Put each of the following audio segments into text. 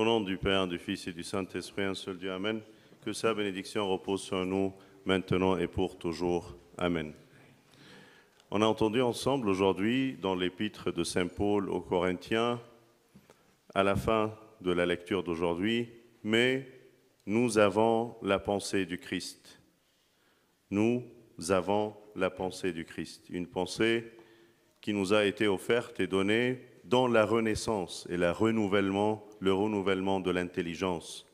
nom du Père, du Fils et du Saint-Esprit, un seul Dieu, Amen. Que sa bénédiction repose sur nous, maintenant et pour toujours. Amen. On a entendu ensemble aujourd'hui, dans l'épître de Saint Paul aux Corinthiens, à la fin de la lecture d'aujourd'hui, « Mais nous avons la pensée du Christ. » Nous avons la pensée du Christ. Une pensée qui nous a été offerte et donnée dans la renaissance et le renouvellement de l'intelligence.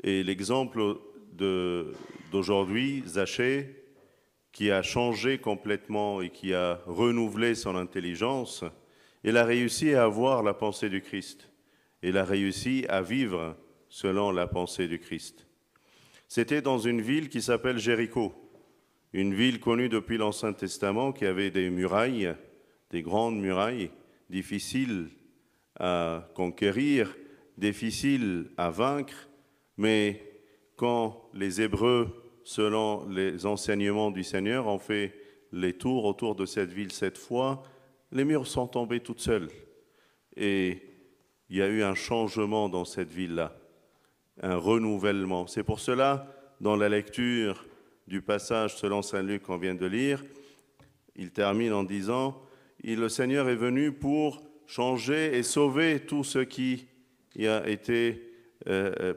Et l'exemple d'aujourd'hui, Zachée, qui a changé complètement et qui a renouvelé son intelligence, il a réussi à avoir la pensée du Christ. Il a réussi à vivre selon la pensée du Christ. C'était dans une ville qui s'appelle Jéricho, une ville connue depuis l'Ancien Testament qui avait des murailles, des grandes murailles, difficiles à conquérir, difficiles à vaincre, mais quand les Hébreux, selon les enseignements du Seigneur, ont fait les tours autour de cette ville 7 fois, les murs sont tombés toutes seuls. Et il y a eu un changement dans cette ville-là, un renouvellement. C'est pour cela, dans la lecture du passage selon Saint Luc qu'on vient de lire, il termine en disant « Le Seigneur est venu pour changer et sauver tout ce qui a été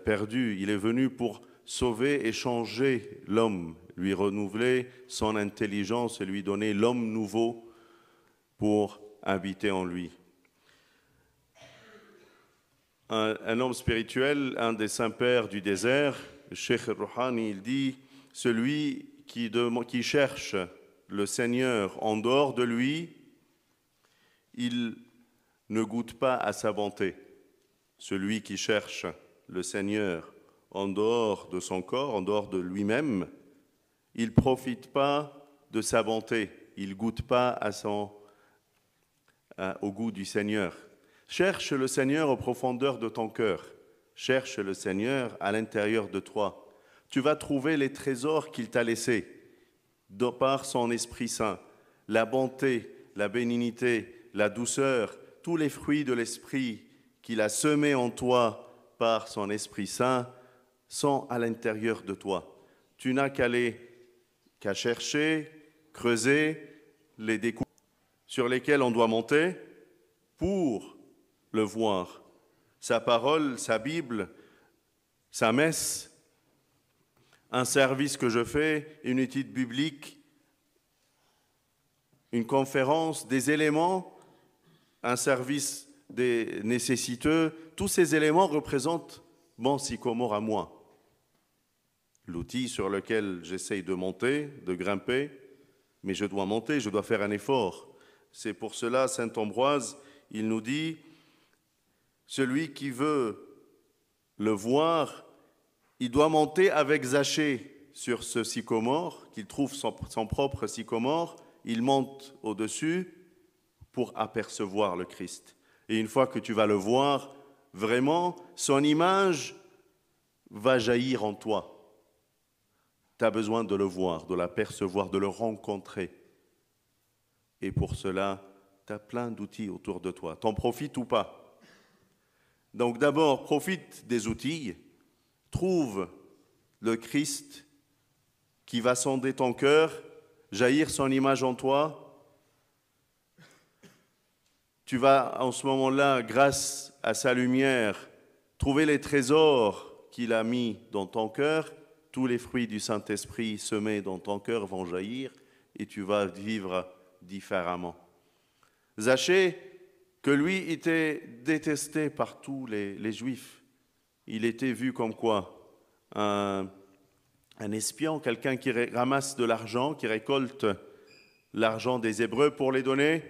perdu. Il est venu pour sauver et changer l'homme, lui renouveler son intelligence et lui donner l'homme nouveau pour habiter en lui. » Un homme spirituel, un des saints-pères du désert, Cheikh Rouhani, il dit « Celui qui cherche le Seigneur en dehors de lui, il ne goûte pas à sa bonté. Celui qui cherche le Seigneur en dehors de son corps, en dehors de lui-même, il ne profite pas de sa bonté, il ne goûte pas au goût du Seigneur. Cherche le Seigneur aux profondeurs de ton cœur, cherche le Seigneur à l'intérieur de toi. Tu vas trouver les trésors qu'il t'a laissés, par son Esprit Saint, la bonté, la bénignité, la douceur, tous les fruits de l'Esprit qu'il a semés en toi par son Esprit Saint sont à l'intérieur de toi. Tu n'as qu'à chercher, creuser, les découvrir sur lesquels on doit monter pour le voir. Sa parole, sa Bible, sa messe, un service que je fais, une étude biblique, une conférence, des éléments, un service des nécessiteux, tous ces éléments représentent mon sycomore à moi. L'outil sur lequel j'essaye de monter, de grimper, mais je dois monter, je dois faire un effort. C'est pour cela, saint Ambroise, il nous dit, celui qui veut le voir, il doit monter avec Zachée sur ce sycomore, qu'il trouve son propre sycomore, il monte au-dessus pour apercevoir le Christ. Et une fois que tu vas le voir, vraiment, son image va jaillir en toi. Tu as besoin de le voir, de l'apercevoir, de le rencontrer. Et pour cela, tu as plein d'outils autour de toi. T'en profites ou pas? Donc d'abord, profite des outils, trouve le Christ qui va sonder ton cœur, jaillir son image en toi. Tu vas en ce moment-là, grâce à sa lumière, trouver les trésors qu'il a mis dans ton cœur. Tous les fruits du Saint-Esprit semés dans ton cœur vont jaillir et tu vas vivre différemment. Zachée, que lui était détesté par tous les Juifs. Il était vu comme quoi? Un espion, quelqu'un qui ramasse de l'argent, qui récolte l'argent des Hébreux pour les donner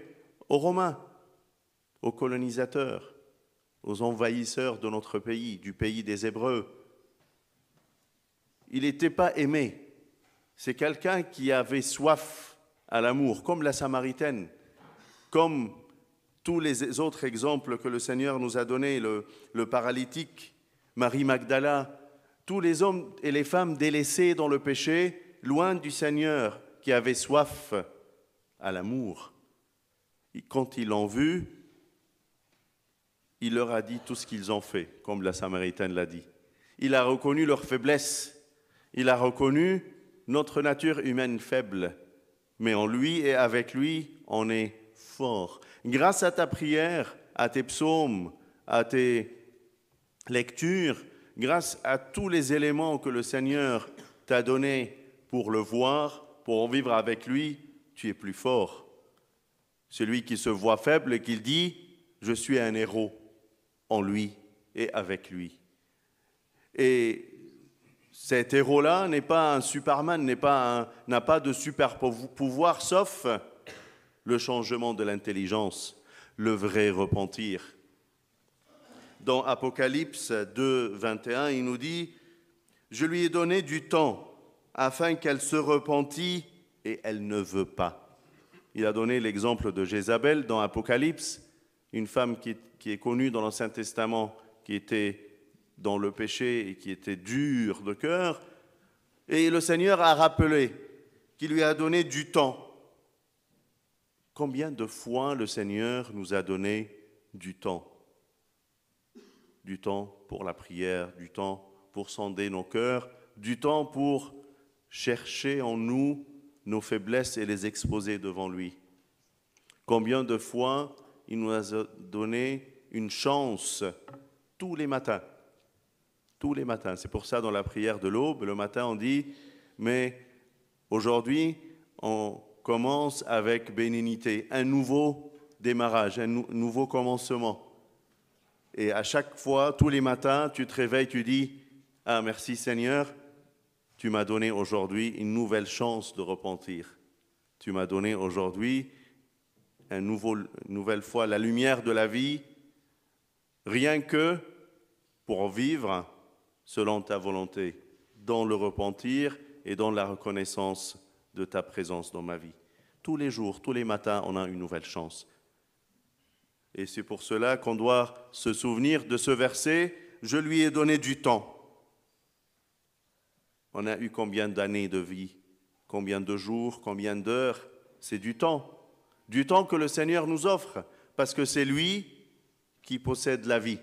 aux Romains, aux colonisateurs, aux envahisseurs de notre pays, du pays des Hébreux. Il n'était pas aimé. C'est quelqu'un qui avait soif à l'amour, comme la Samaritaine, comme tous les autres exemples que le Seigneur nous a donnés, le paralytique, Marie Magdala, tous les hommes et les femmes délaissés dans le péché, loin du Seigneur, qui avaient soif à l'amour. Et quand ils l'ont vu, il leur a dit tout ce qu'ils ont fait, comme la Samaritaine l'a dit. Il a reconnu leur faiblesse. Il a reconnu notre nature humaine faible. Mais en lui et avec lui, on est fort. Grâce à ta prière, à tes psaumes, à tes lectures, grâce à tous les éléments que le Seigneur t'a donnés pour le voir, pour en vivre avec lui, tu es plus fort. Celui qui se voit faible et qui dit « Je suis un héros » en lui et avec lui. Et cet héros-là n'est pas un Superman, n'a pas de super pouvoir, sauf le changement de l'intelligence, le vrai repentir. Dans Apocalypse 2, 21, il nous dit « Je lui ai donné du temps afin qu'elle se repentit et elle ne veut pas. » Il a donné l'exemple de Jézabel dans Apocalypse, une femme qui est connue dans l'Ancien Testament, qui était dans le péché et qui était dure de cœur. Et le Seigneur a rappelé qu'il lui a donné du temps. Combien de fois le Seigneur nous a donné du temps? Du temps pour la prière, du temps pour sonder nos cœurs, du temps pour chercher en nous nos faiblesses et les exposer devant lui. Combien de fois il nous a donné une chance tous les matins. Tous les matins. C'est pour ça, dans la prière de l'aube, le matin, on dit « Mais aujourd'hui, on commence avec bénignité, un nouveau démarrage, un nouveau commencement. » Et à chaque fois, tous les matins, tu te réveilles, tu dis « Ah, merci Seigneur, tu m'as donné aujourd'hui une nouvelle chance de repentir. Tu m'as donné aujourd'hui une nouvelle fois la lumière de la vie, rien que pour vivre selon ta volonté, dans le repentir et dans la reconnaissance de ta présence dans ma vie. Tous les jours, tous les matins, on a une nouvelle chance. Et c'est pour cela qu'on doit se souvenir de ce verset, « Je lui ai donné du temps ». On a eu combien d'années de vie, combien de jours, combien d'heures? C'est du temps que le Seigneur nous offre, parce que c'est lui qui possède la vie,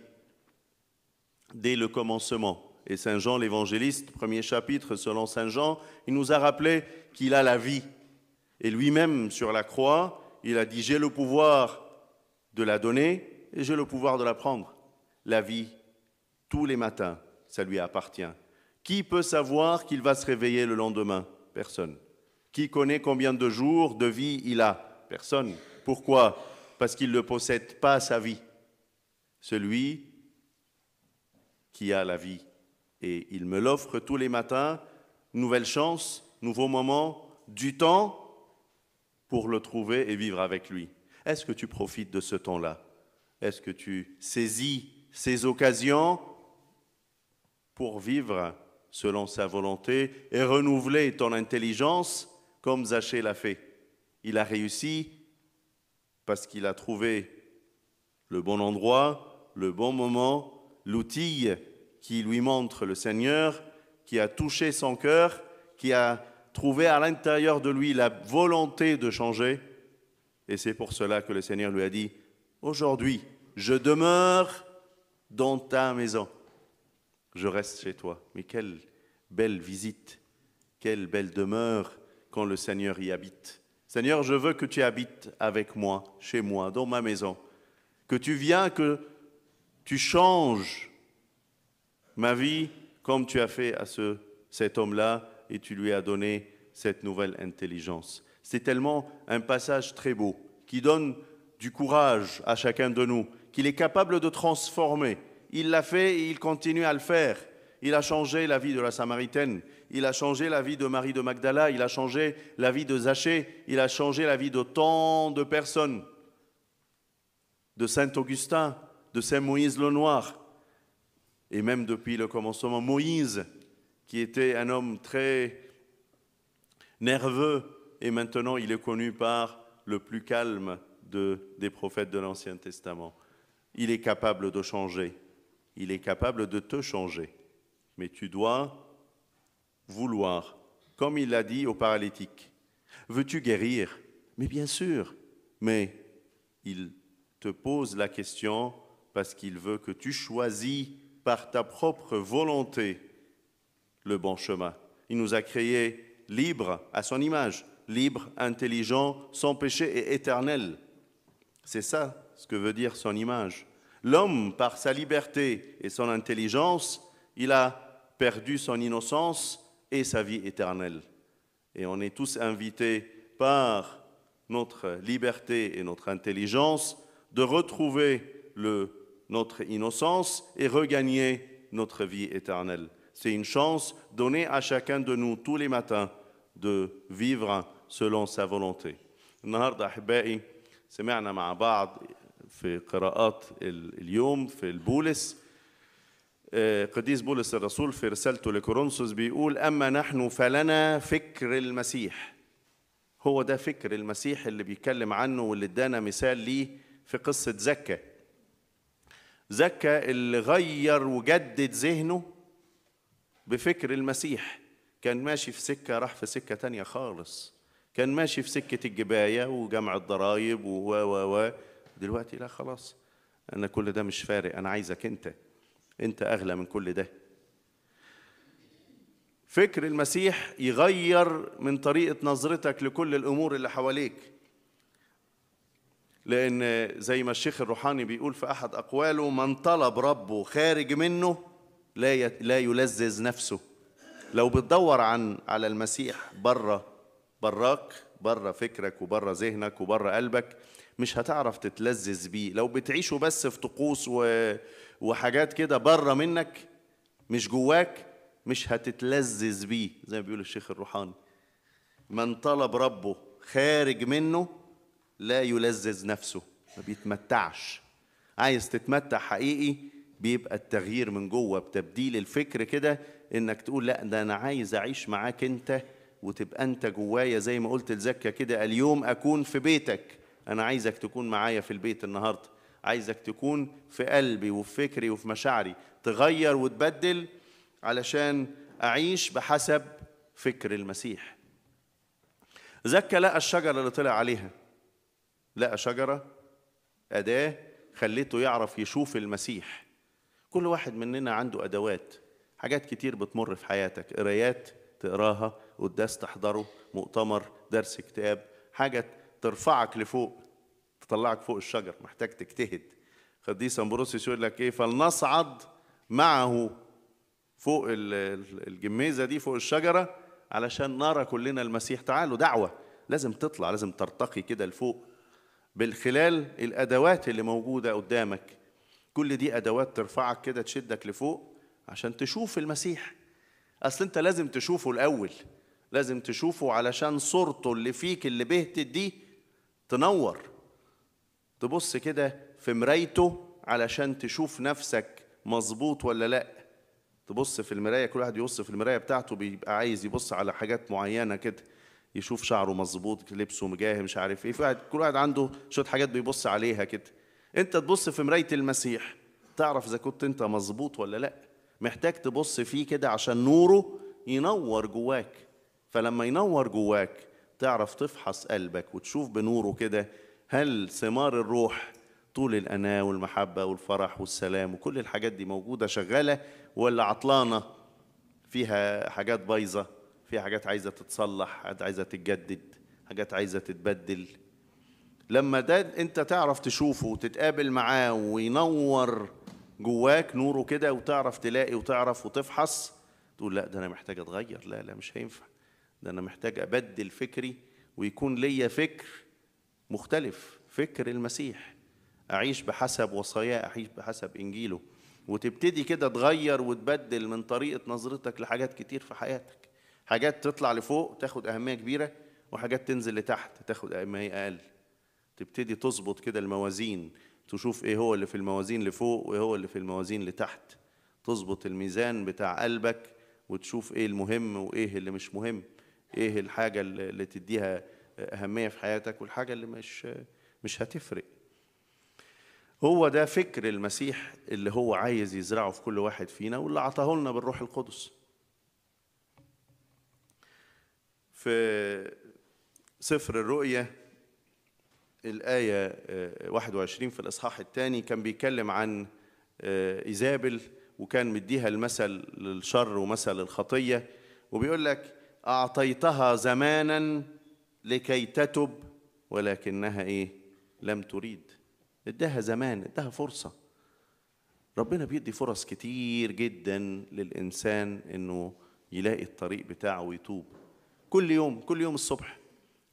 dès le commencement. Et Saint Jean l'évangéliste, premier chapitre, selon Saint Jean, il nous a rappelé qu'il a la vie. Et lui-même, sur la croix, il a dit « J'ai le pouvoir de la donner et j'ai le pouvoir de la prendre. » La vie, tous les matins, ça lui appartient. Qui peut savoir qu'il va se réveiller le lendemain? Personne. Qui connaît combien de jours de vie il a? Personne. Pourquoi? Parce qu'il ne possède pas sa vie. Celui qui a la vie. Et il me l'offre tous les matins, nouvelle chance, nouveau moment, du temps pour le trouver et vivre avec lui. Est-ce que tu profites de ce temps-là? Est-ce que tu saisis ces occasions pour vivre selon sa volonté et renouveler ton intelligence comme Zachée l'a fait? Il a réussi parce qu'il a trouvé le bon endroit, le bon moment, l'outil qui lui montre le Seigneur, qui a touché son cœur, qui a trouvé à l'intérieur de lui la volonté de changer. Et c'est pour cela que le Seigneur lui a dit « Aujourd'hui, je demeure dans ta maison. Je reste chez toi. » Mais quelle belle visite, quelle belle demeure quand le Seigneur y habite. Seigneur, je veux que tu habites avec moi, chez moi, dans ma maison. Que tu viennes, que tu changes ma vie comme tu as fait à cet homme-là et tu lui as donné cette nouvelle intelligence. C'est tellement un passage très beau qui donne du courage à chacun de nous, qu'il est capable de transformer. Il l'a fait et il continue à le faire. Il a changé la vie de la Samaritaine, il a changé la vie de Marie de Magdala, il a changé la vie de Zachée, il a changé la vie de tant de personnes, de Saint Augustin, de Saint Moïse le Noir, et même depuis le commencement, Moïse, qui était un homme très nerveux, et maintenant il est connu par le plus calme des prophètes de l'Ancien Testament. Il est capable de changer, il est capable de te changer. Mais tu dois vouloir, comme il l'a dit au paralytique. Veux-tu guérir? Mais bien sûr, mais il te pose la question parce qu'il veut que tu choisis par ta propre volonté le bon chemin. Il nous a créés libres à son image, libres, intelligents, sans péché et éternels. C'est ça ce que veut dire son image. L'homme, par sa liberté et son intelligence, il a perdu son innocence et sa vie éternelle. Et on est tous invités par notre liberté et notre intelligence de retrouver notre innocence et regagner notre vie éternelle. C'est une chance donnée à chacun de nous tous les matins de vivre selon sa volonté. النهارده أحبائي سمعنا مع بعض في قراءات اليوم في البولس قديس بولس الرسول في رسالته لكورنثوس بيقول أما نحن فلنا فكر المسيح. هو ده فكر المسيح اللي بيتكلم عنه واللي ادانا مثال ليه في قصة زكا. زكا اللي غير وجدد ذهنه بفكر المسيح. كان ماشي في سكة راح في سكة تانية خالص. كان ماشي في سكة الجباية وجمع الضرايب و دلوقتي لا خلاص أنا كل ده مش فارق، أنا عايزك أنت أغلى من كل ده. فكر المسيح يغير من طريقة نظرتك لكل الأمور اللي حواليك، لأن زي ما الشيخ الروحاني بيقول في أحد أقواله من طلب ربه خارج منه لا يلذذ نفسه. لو بتدور على المسيح براك، بره فكرك وبره ذهنك وبره قلبك، مش هتعرف تتلذذ بيه. لو بتعيشه بس في طقوس وحاجات كده بره منك مش جواك، مش هتتلذذ بيه. زي ما بيقول الشيخ الروحاني من طلب ربه خارج منه لا يلذذ نفسه، ما بيتمتعش. عايز تتمتع حقيقي بيبقى التغيير من جوه بتبديل الفكر كده، انك تقول لا ده انا عايز اعيش معاك انت وتبقى انت جوايا. زي ما قلت لزكا كده اليوم اكون في بيتك. انا عايزك تكون معايا في البيت النهارده، عايزك تكون في قلبي وفي فكري وفي مشاعري، تغير وتبدل علشان اعيش بحسب فكر المسيح. زكا لقى الشجرة اللي طلع عليها، لقى شجرة أداة خليته يعرف يشوف المسيح. كل واحد مننا عنده أدوات، حاجات كتير بتمر في حياتك، قرايات تقراها، قداس تحضره، مؤتمر، درس كتاب، حاجة ترفعك لفوق تطلعك فوق الشجر، محتاج تجتهد. قديس أمبروسيوس يقول لك إيه؟ فلنصعد معه فوق الجميزة دي، فوق الشجرة، علشان نرى كلنا المسيح. تعالوا دعوة، لازم تطلع، لازم ترتقي كده لفوق بالخلال الأدوات اللي موجودة قدامك. كل دي أدوات ترفعك كده، تشدك لفوق عشان تشوف المسيح. أصل أنت لازم تشوفه الأول، لازم تشوفه علشان صورته اللي فيك اللي بهتت دي تنور. تبص كده في مرايته علشان تشوف نفسك مظبوط ولا لأ. تبص في المراية، كل واحد يبص في المراية بتاعته بيبقى عايز يبص على حاجات معينة كده، يشوف شعره مظبوط، لبسه مجاهي، مش عارف ايه. كل واحد عنده شوية حاجات بيبص عليها كده. انت تبص في مراية المسيح تعرف اذا كنت انت مظبوط ولا لا. محتاج تبص فيه كده عشان نوره ينور جواك. فلما ينور جواك تعرف تفحص قلبك وتشوف بنوره كده هل ثمار الروح طول الأناة والمحبة والفرح والسلام وكل الحاجات دي موجودة شغالة، ولا عطلانة فيها حاجات بايظة، فيها حاجات عايزة تتصلح، حاجات عايزة تتجدد، حاجات عايزة تتبدل. لما ده انت تعرف تشوفه وتتقابل معاه وينور جواك نوره كده، وتعرف تلاقي وتعرف وتفحص، تقول لا ده انا محتاج اتغير، لا مش هينفع، ده انا محتاج ابدل فكري ويكون ليا فكر مختلف، فكر المسيح، اعيش بحسب وصاياه، اعيش بحسب انجيله. وتبتدي كده تغير وتبدل من طريقة نظرتك لحاجات كتير في حياتك. حاجات تطلع لفوق تاخد أهمية كبيرة، وحاجات تنزل لتحت تاخد أهمية أقل. تبتدي تظبط كده الموازين، تشوف إيه هو اللي في الموازين لفوق وإيه هو اللي في الموازين لتحت. تظبط الميزان بتاع قلبك وتشوف إيه المهم وإيه اللي مش مهم، إيه الحاجة اللي تديها أهمية في حياتك والحاجة اللي مش هتفرق. هو ده فكر المسيح اللي هو عايز يزرعه في كل واحد فينا، واللي عطاه لنا بالروح القدس. في سفر الرؤيا الآية 21 في الإصحاح الثاني كان بيتكلم عن إيزابل، وكان مديها المثل للشر ومثل الخطية، وبيقول لك أعطيتها زمانا لكي تتب ولكنها إيه؟ لم تريد. اداها زمان، اداها فرصة. ربنا بيدي فرص كتير جدا للإنسان إنه يلاقي الطريق بتاعه ويتوب. كل يوم الصبح،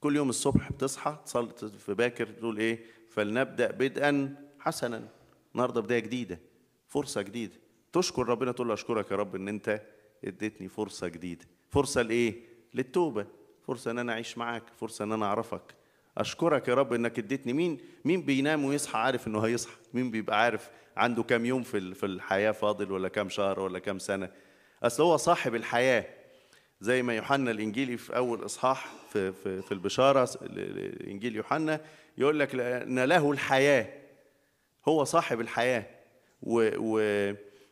كل يوم الصبح بتصحى تصلي في باكر تقول إيه؟ فلنبدأ بدءا حسنا. النهارده بداية جديدة، فرصة جديدة، تشكر ربنا، تقول له أشكرك يا رب إن أنت اديتني فرصة جديدة. فرصة لإيه؟ للتوبة، فرصة إن أنا أعيش معاك، فرصة إن أنا أعرفك. أشكرك يا رب إنك اديتني. مين بينام ويصحى عارف إنه هيصحى؟ مين بيبقى عارف عنده كام يوم في الحياة فاضل، ولا كام شهر، ولا كام سنة؟ أصل هو صاحب الحياة. زي ما يوحنا الإنجيلي في أول إصحاح في البشارة إنجيل يوحنا يقول لك أن له الحياة، هو صاحب الحياة.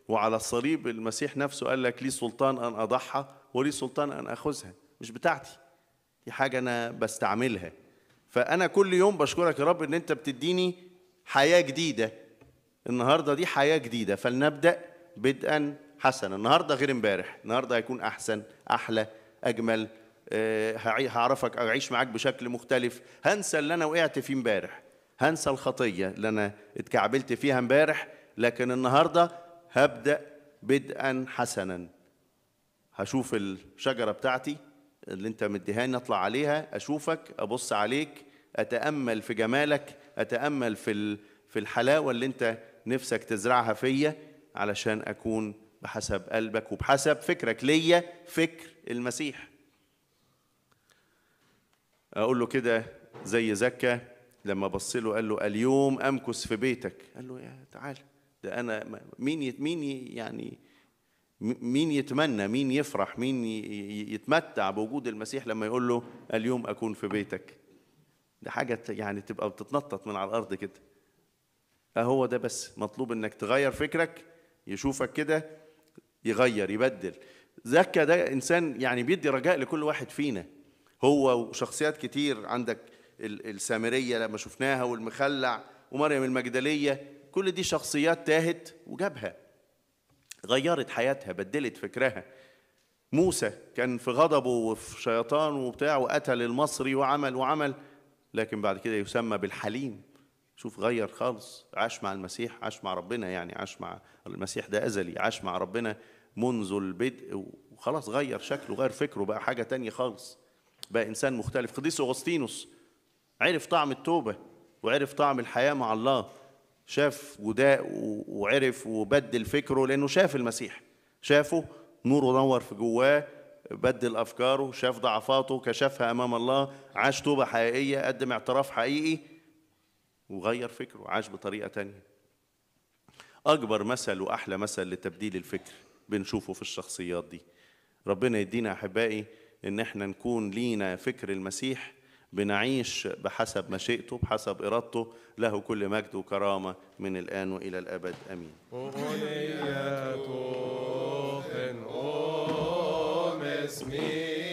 وعلى الصليب المسيح نفسه قال لك لي سلطان أن أضحى ولي سلطان أن أخذها. مش بتاعتي، دي حاجة أنا بستعملها. فأنا كل يوم بشكرك يا رب إن أنت بتديني حياة جديدة. النهاردة دي حياة جديدة، فلنبدأ بدءا حسنا. النهاردة غير امبارح، النهاردة هيكون أحسن، أحلى، أجمل. هعرفك، أعيش معاك بشكل مختلف. هنسى اللي أنا وقعت فيه امبارح، هنسى الخطية اللي أنا اتكعبلت فيها امبارح، لكن النهاردة هبدأ بدءا حسنا. هشوف الشجرة بتاعتي اللي انت مديهاني، اطلع عليها، اشوفك، ابص عليك، اتأمل في جمالك، اتأمل في الحلاوة اللي انت نفسك تزرعها فيا، علشان اكون بحسب قلبك وبحسب فكرك ليا، فكر المسيح. اقول له كده زي زكا لما بص له قال له اليوم امكث في بيتك. قال له يا تعال، ده انا مين يتمنى، مين يفرح، مين يتمتع بوجود المسيح لما يقول له اليوم أكون في بيتك؟ ده حاجة يعني تبقى بتتنطط من على الأرض كده. هو ده بس مطلوب، إنك تغير فكرك، يشوفك كده يغير، يبدل. زكا ده إنسان يعني بيدي رجاء لكل واحد فينا. هو وشخصيات كتير، عندك السامرية لما شفناها، والمخلع، ومريم المجدلية، كل دي شخصيات تاهت وجابها، غيرت حياتها، بدلت فكرها. موسى كان في غضبه وفي شيطان وبتاع، وقتل المصري وعمل، لكن بعد كده يسمى بالحليم. شوف، غير خالص، عاش مع المسيح، عاش مع ربنا، يعني عاش مع المسيح، ده أزلي، عاش مع ربنا منذ البدء، وخلاص غير شكله، غير فكره، بقى حاجة تانية خالص، بقى إنسان مختلف. قديس أغسطينوس عرف طعم التوبة وعرف طعم الحياة مع الله، شاف وداء وعرف وبدل فكره، لأنه شاف المسيح، شافه، نوره نور في جواه، بدل أفكاره، شاف ضعفاته، كشفها أمام الله، عاش توبة حقيقية، قدم اعتراف حقيقي، وغير فكره، عاش بطريقة تانية. أكبر مثل وأحلى مثل لتبديل الفكر بنشوفه في الشخصيات دي. ربنا يدينا أحبائي إن احنا نكون لينا فكر المسيح، بنعيش بحسب مشيئته، بحسب إرادته. له كل مجد وكرامة من الآن وإلى الأبد، آمين. اسمي